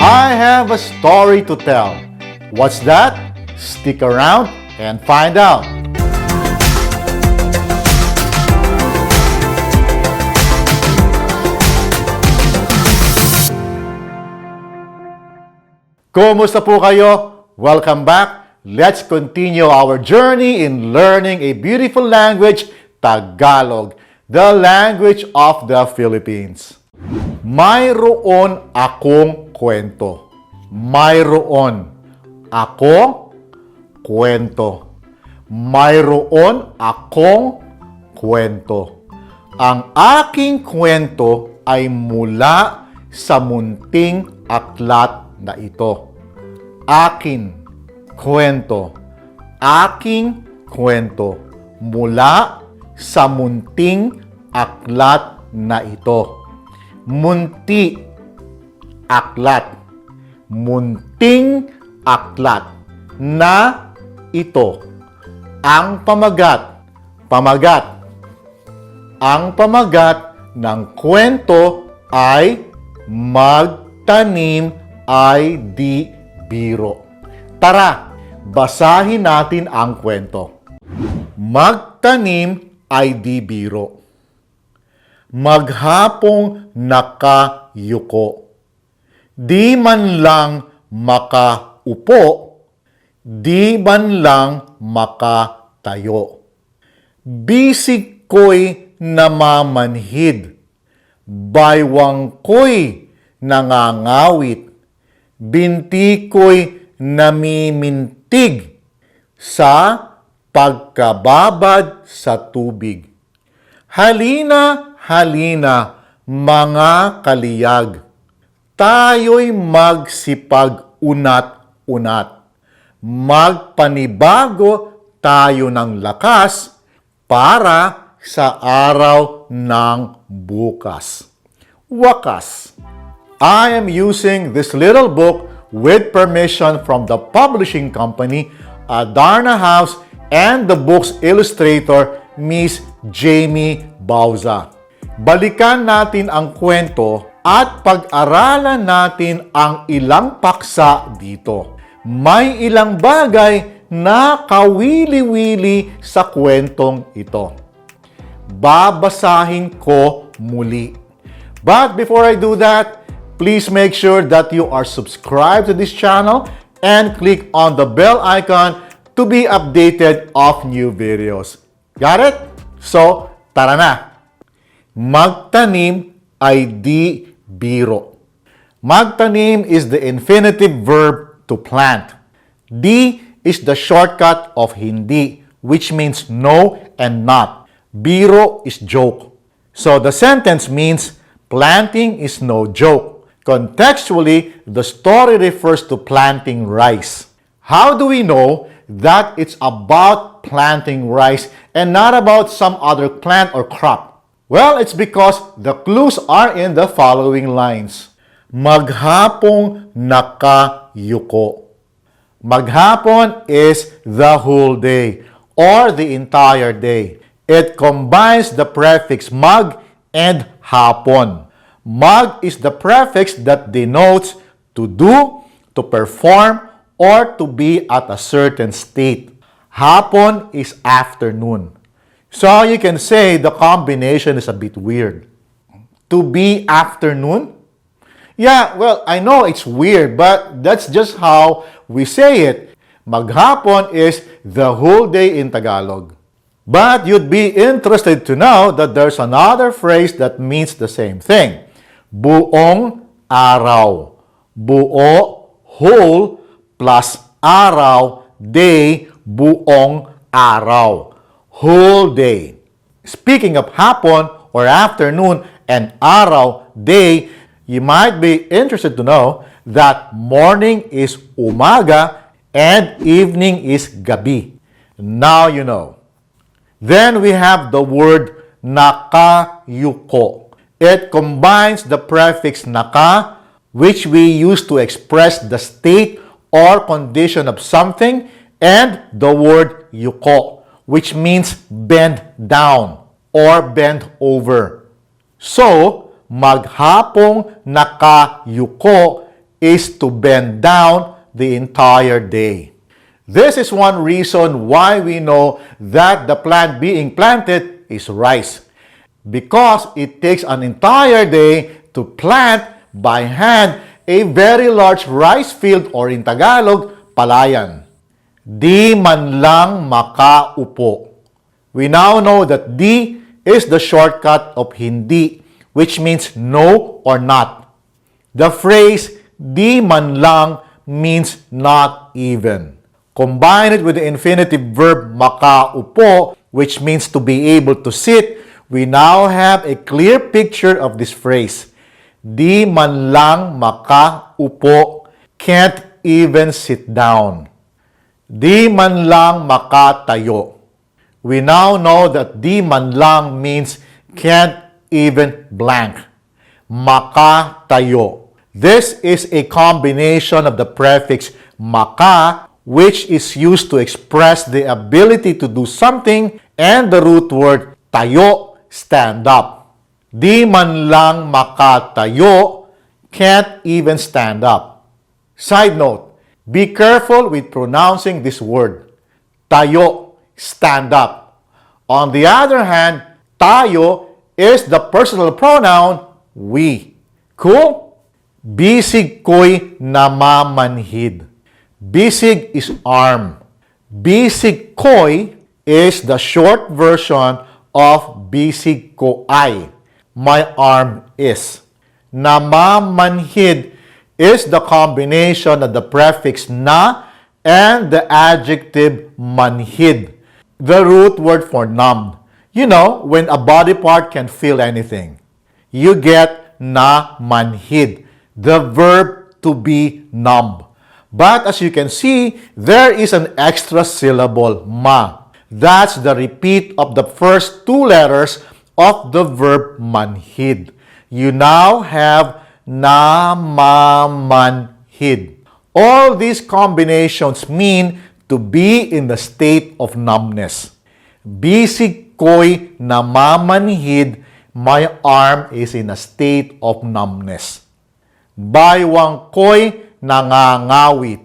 I have a story to tell. What's that? Stick around and find out. Kumusta po kayo? Welcome back. Let's continue our journey in learning a beautiful language, Tagalog, the language of the Philippines. Mayroon akong kwento. Mayroon ako kwento. Mayroon akong kwento. Ang aking kwento ay mula sa munting aklat na ito. Akin kwento. Aking kwento. Mula sa munting aklat na ito. Munti aklat. Munting aklat na ito. Ang pamagat. Pamagat. Ang pamagat ng kwento ay Magtanim ay di biro. Tara, basahin natin ang kwento. Magtanim ay di biro. Maghapong naka yuko. Di man lang makaupo, di man lang makatayo. Bisig ko'y namamanhid. Baywang ko'y nangagawit. Binti ko'y namimintig sa pagkababad sa tubig. Halina, halina, mga kaliyag. Tayo'y magsipag-unat-unat. Magpanibago tayo ng lakas para sa araw ng bukas. Wakas. I am using this little book with permission from the publishing company, Adarna House, and the book's illustrator, Miss Jamie Bauza. Balikan natin ang kwento at pag-aralan natin ang ilang paksa dito. May ilang bagay na kawili-wili sa kwentong ito. Babasahin ko muli. But before I do that, please make sure that you are subscribed to this channel and click on the bell icon to be updated of new videos. Got it? So, tara na! Magtanim ay di biro. Magtanim is the infinitive verb to plant. Di is the shortcut of hindi, which means no and not. Biro is joke. So the sentence means planting is no joke. Contextually, the story refers to planting rice. How do we know that it's about planting rice and not about some other plant or crop? Well, it's because the clues are in the following lines. Maghapong naka yuko. Maghapon is the whole day or the entire day. It combines the prefix mag and hapon. Mag is the prefix that denotes to do, to perform, or to be at a certain state. Hapon is afternoon. So you can say the combination is a bit weird. To be afternoon? Yeah, well, I know it's weird, but that's just how we say it. Maghapon is the whole day in Tagalog. But you'd be interested to know that there's another phrase that means the same thing. Buong araw. Buo, whole, plus araw, day, buong araw. Whole day. Speaking of hapon or afternoon and araw, day, you might be interested to know that morning is umaga and evening is gabi. Now you know. Then we have the word Naka yuko. It combines the prefix Naka, which we use to express the state or condition of something, and the word yuko, which means bend down or bend over. So, maghapong nakayuko is to bend down the entire day. This is one reason why we know that the plant being planted is rice, because it takes an entire day to plant by hand a very large rice field, or in Tagalog, palayan. Di man lang makaupo. We now know that di is the shortcut of hindi, which means no or not. The phrase di man lang means not even. Combine it with the infinitive verb makaupo, which means to be able to sit, we now have a clear picture of this phrase. Di man lang makaupo, can't even sit down. Di man lang makatayo. We now know that di man lang means can't even blank. Makatayo. This is a combination of the prefix maka, which is used to express the ability to do something, and the root word tayo, stand up. Di man lang makatayo, can't even stand up. Side note, be careful with pronouncing this word. Tayo, stand up. On the other hand, tayo is the personal pronoun we. Cool? Bisig ko'y namamanhid. Bisig is arm. Bisig ko'y is the short version of bisig ko ay. My arm is. Namamanhid is the combination of the prefix na and the adjective manhid, the root word for numb. You know, when a body part can't feel anything, you get namanhid, the verb to be numb. But as you can see, there is an extra syllable, ma. That's the repeat of the first two letters of the verb manhid. You now have namamanhid. All these combinations mean to be in the state of numbness. Bisig ko'y namamanhid, my arm is in a state of numbness. Baywang ko'y nangagawit.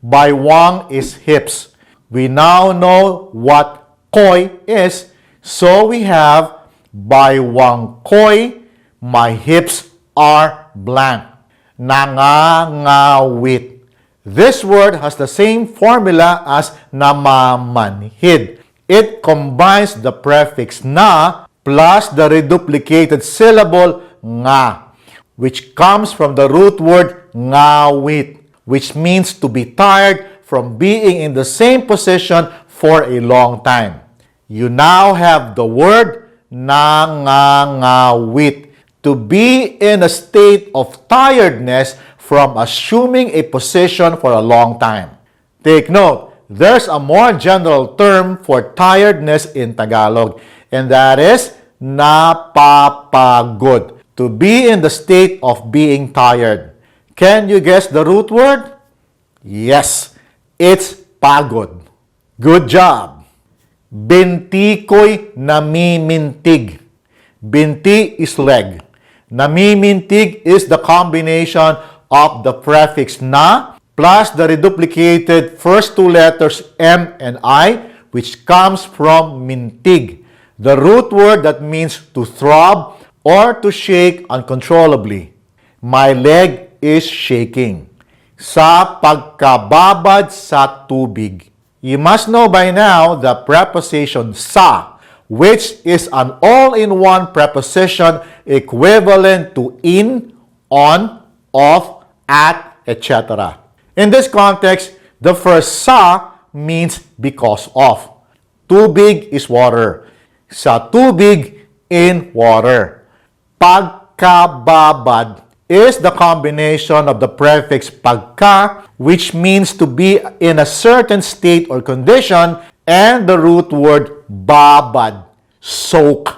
Baywang is hips. We now know what ko'y is, so we have baywang ko'y, my hips are blank. Nangagawit. This word has the same formula as namamanhid. It combines the prefix na plus the reduplicated syllable nga, which comes from the root word ngawit, which means to be tired from being in the same position for a long time. You now have the word nangagawit, to be in a state of tiredness from assuming a position for a long time. Take note, there's a more general term for tiredness in Tagalog, and that is napapagod, to be in the state of being tired. Can you guess the root word? Yes, it's pagod. Good job. Binti ko'y namimintig. Binti is leg. Namimintig is the combination of the prefix na plus the reduplicated first two letters M and I, which comes from mintig, the root word that means to throb or to shake uncontrollably. My leg is shaking. Sa pagkababad sa tubig. You must know by now the preposition sa, which is an all-in-one preposition equivalent to in, on, off, at, etc. In this context, the first sa means because of. Tubig is water. Sa tubig, in water. Pagkababad is the combination of the prefix pagka, which means to be in a certain state or condition, and the root word babad, soak.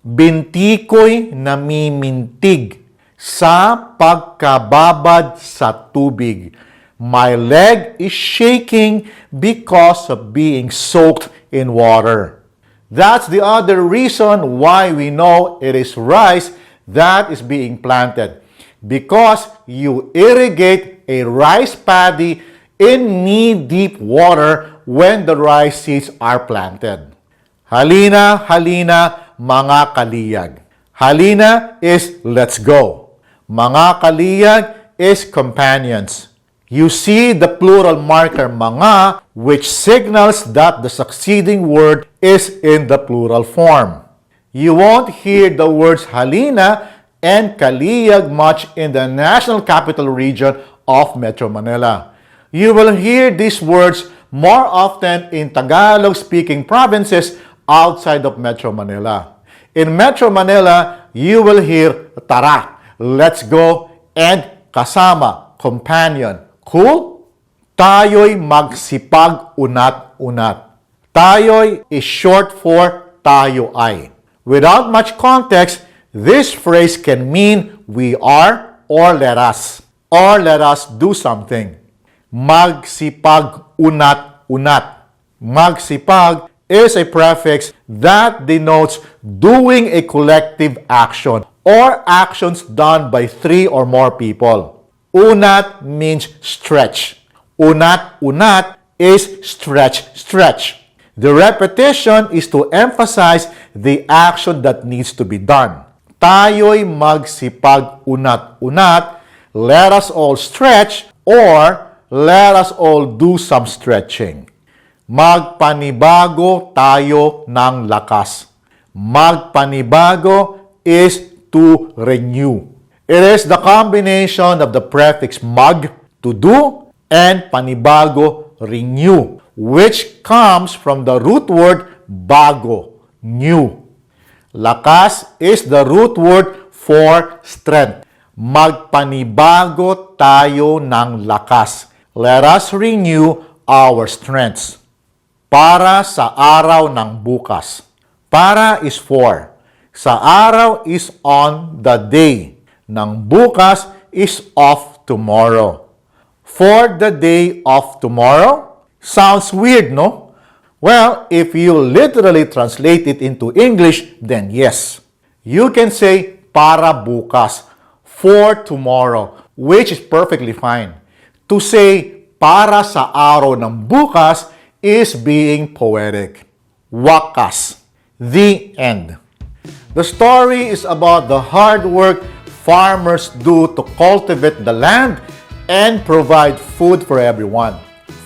Binti ko'y namimintig sa pagkababad sa tubig. My leg is shaking because of being soaked in water. That's the other reason why we know it is rice that is being planted. Because you irrigate a rice paddy in knee-deep water when the rice seeds are planted. Halina, halina, mga kaliyag. Halina is let's go. Mga kaliyag is companions. You see the plural marker mga, which signals that the succeeding word is in the plural form. You won't hear the words halina and kaliyag much in the National Capital Region of Metro Manila. You will hear these words more often in Tagalog-speaking provinces outside of Metro Manila. In Metro Manila, you will hear tara, let's go, and kasama, companion. Cool? Tayo'y magsipag-unat-unat. Tayo'y is short for tayo ay. Without much context, this phrase can mean we are or let us do something. Magsipag-unat-unat. Magsipag is a prefix that denotes doing a collective action or actions done by 3 or more people. Unat means stretch. Unat-unat is stretch. The repetition is to emphasize the action that needs to be done. Tayo'y magsipag-unat-unat. Let us all stretch or let us all do some stretching. Magpanibago tayo ng lakas. Magpanibago is to renew. It is the combination of the prefix mag, to do, and panibago, renew, which comes from the root word bago, new. Lakas is the root word for strength. Magpanibago tayo ng lakas. Let us renew our strengths. Para sa araw ng bukas. Para is for. Sa araw is on the day. Ng bukas is of tomorrow. For the day of tomorrow? Sounds weird, no? Well, if you literally translate it into English, then yes. You can say para bukas, for tomorrow, which is perfectly fine. To say para sa araw ng bukas is being poetic. Wakas, the end. The story is about the hard work farmers do to cultivate the land and provide food for everyone.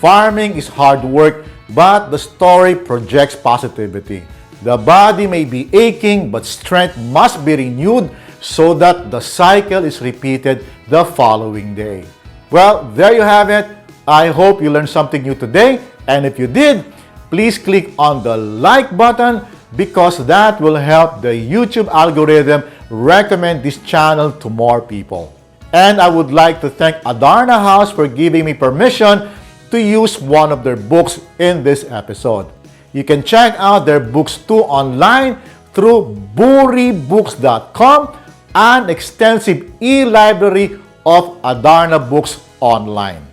Farming is hard work, but the story projects positivity. The body may be aching, but strength must be renewed so that the cycle is repeated the following day. Well, there you have it. I hope you learned something new today. And if you did, please click on the like button because that will help the YouTube algorithm recommend this channel to more people. And I would like to thank Adarna House for giving me permission to use one of their books in this episode. You can check out their books too online through buribooks.com, an extensive e-library of Adarna books online.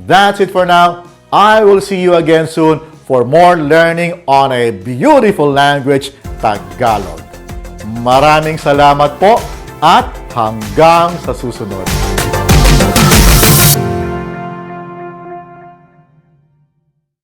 That's it for now. I will see you again soon for more learning on a beautiful language, Tagalog. Maraming salamat po at hanggang sa susunod.